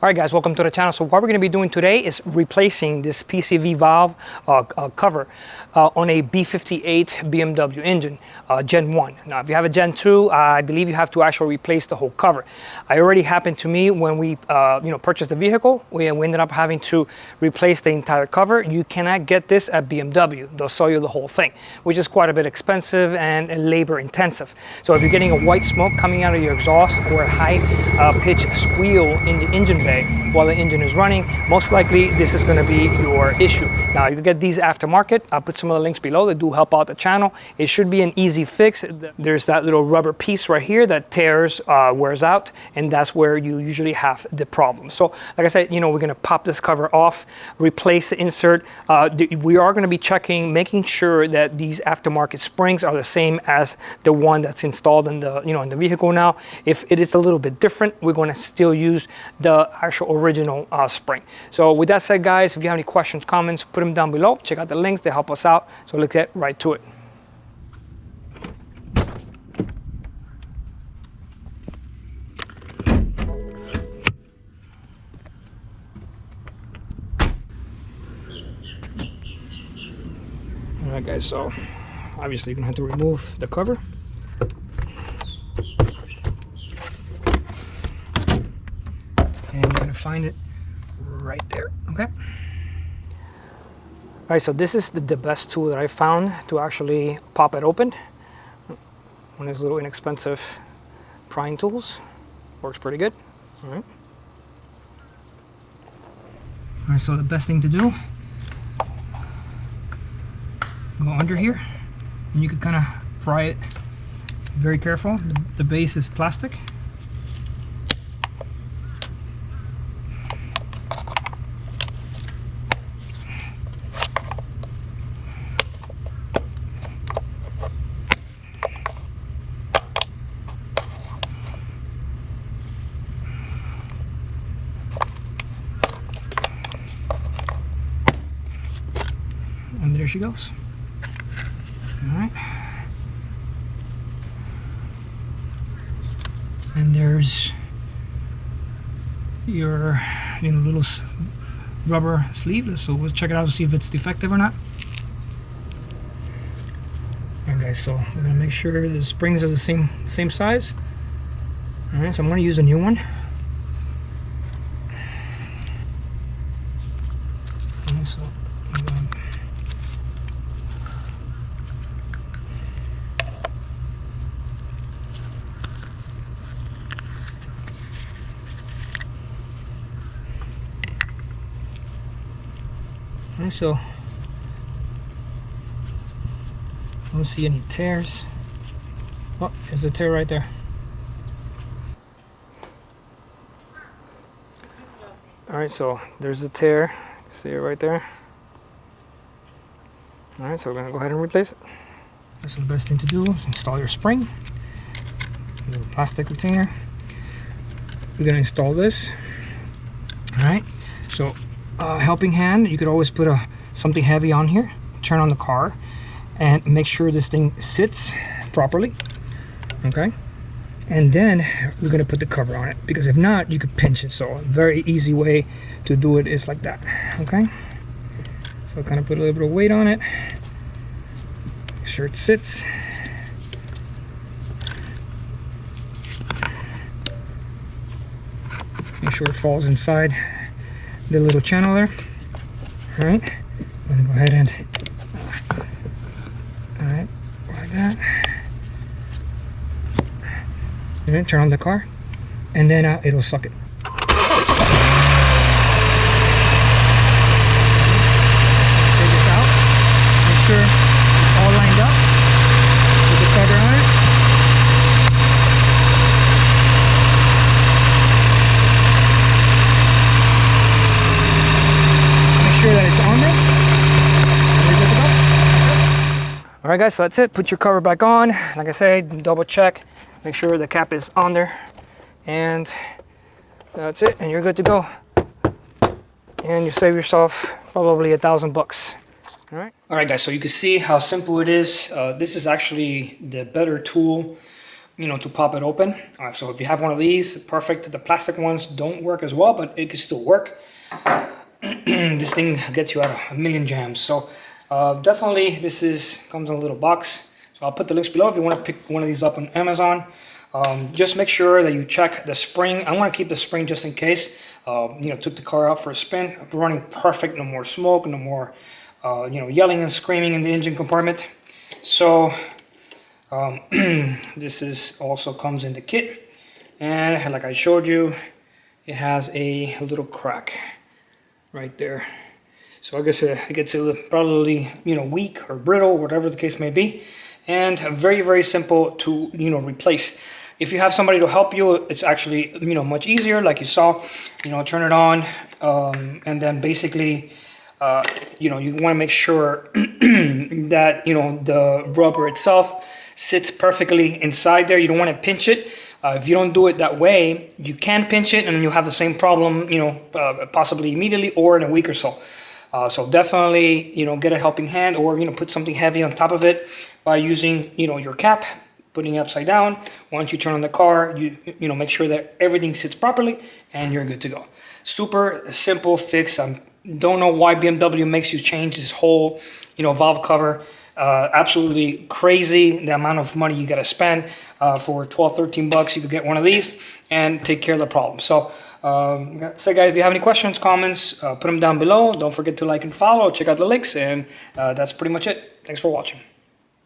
All right, guys, welcome to the channel. So what we're going to be doing today is replacing this PCV valve cover on a B58 BMW engine, Gen 1. Now, if you have a Gen 2, I believe you have to actually replace the whole cover. It already happened to me when we purchased the vehicle. We ended up having to replace the entire cover. You cannot get this at BMW. They'll sell you the whole thing, which is quite a bit expensive and labor intensive. So if you're getting a white smoke coming out of your exhaust or a high pitch squeal in the engine bay while the engine is running, most likely this is going to be your issue. Now, you can get these aftermarket. I'll put some of the links below that do help out the channel. It should be an easy fix. There's that little rubber piece right here that tears, wears out, and that's where you usually have the problem. So like I said, we're going to pop this cover off, replace the insert. We are going to be checking, making sure that these aftermarket springs are the same as the one that's installed in the in the vehicle now. If it is a little bit different, we're going to still use the actual original spring. So with that said, guys, if you have any questions, comments, put them down below. Check out the links, they help us out. So let's get right to it. All right, guys, so obviously you're gonna have to remove the cover. And you're gonna find it right there, okay? All right, so this is the best tool that I found to actually pop it open. One of these little inexpensive prying tools. Works pretty good, all right? All right, so the best thing to do, go under here, and you can kind of pry it very careful. The base is plastic. And there she goes. All right. And there's your little rubber sleeve. So we'll check it out to see if it's defective or not. All right, guys, so we're gonna make sure the springs are the same size. All right, so I'm gonna use a new one. All right, so so I don't see any tears. Oh, there's a tear right there. All right, so there's a tear. See it right there. All right, so we're gonna go ahead and replace it. That's the best thing to do is install your spring. A little plastic retainer. We're gonna install this. All right, so helping hand, you could always put something heavy on here, turn on the car, and make sure this thing sits properly, okay? And then we're gonna put the cover on it, because if not, you could pinch it. So a very easy way to do it is like that, okay? So kind of put a little bit of weight on it, make sure it sits. Make sure it falls inside the little channel there. All right, I'm gonna go ahead and like that, and then turn on the car, and then it'll suck it. Take this out, make sure it's all lined up with the cover on it. Sure that it's on there. All right, guys, so that's it. Put your cover back on. Like I said, double check, make sure the cap is on there, and that's it, and you're good to go. And you save yourself probably $1,000 bucks. All right, guys, so you can see how simple it is. This is actually the better tool to pop it open. So if you have one of these, perfect. The plastic ones don't work as well, but it can still work. This thing gets you out of a million jams. So definitely comes in a little box. So I'll put the links below if you want to pick one of these up on Amazon. Just make sure that you check the spring. I want to keep the spring just in case. Took the car out for a spin. Running perfect. No more smoke. No more yelling and screaming in the engine compartment. So this also comes in the kit, and like I showed you, it has a little crack right there. So I guess it gets probably weak or brittle, whatever the case may be, and very, very simple to replace. If you have somebody to help you, it's actually much easier. Like you saw, turn it on, and then basically you want to make sure that the rubber itself sits perfectly inside there. You don't want to pinch it. If you don't do it that way, you can pinch it and then you have the same problem, possibly immediately or in a week or so. So definitely, get a helping hand, or put something heavy on top of it by using your cap, putting it upside down. Once you turn on the car, you make sure that everything sits properly and you're good to go. Super simple fix. Don't know why BMW makes you change this whole valve cover. Absolutely crazy the amount of money you got to spend. For 12, 13 bucks you could get one of these and take care of the problem. So guys, if you have any questions, comments, put them down below. Don't forget to like and follow, check out the links, and that's pretty much it. Thanks for watching.